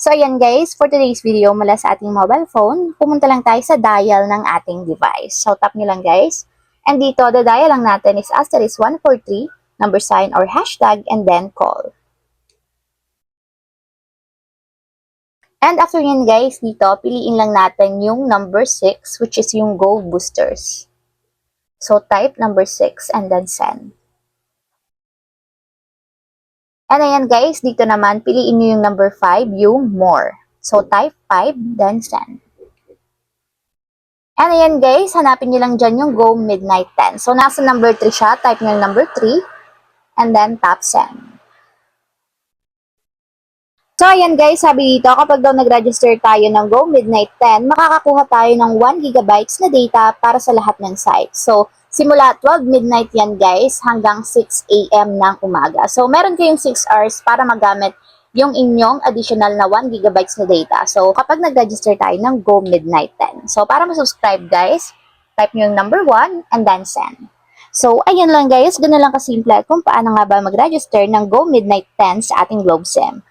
So ayan guys, for today's video mula sa ating mobile phone, pumunta lang tayo sa dial ng ating device. So tap nyo lang guys. And dito, the dial lang natin is *143, number sign or hashtag, and then call. And after yan guys, dito, piliin lang natin yung number 6, which is yung Go Boosters. So type number 6 and then send. And ayan guys, dito naman, piliin nyo yung number 5, yung more. So type 5, then send. And ayan guys, hanapin nyo lang dyan yung Go Midnight 10. So nasa number 3 siya, type nyo yung number 3, and then tap send. So ayan guys, sabi dito, kapag daw nag-register tayo ng Go Midnight 10, makakakuha tayo ng 1 GB na data para sa lahat ng site. So simula 12 midnight yan guys, hanggang 6 AM ng umaga. So meron kayong 6 hours para magamit yung inyong additional na 1 GB na data. So kapag nag-register tayo ng Go Midnight 10. So para ma-subscribe guys, type nyo yung number 1 and then send. So ayan lang guys, ganoon lang kasimple kung paano nga ba mag-register ng Go Midnight 10 sa ating Globe SIM.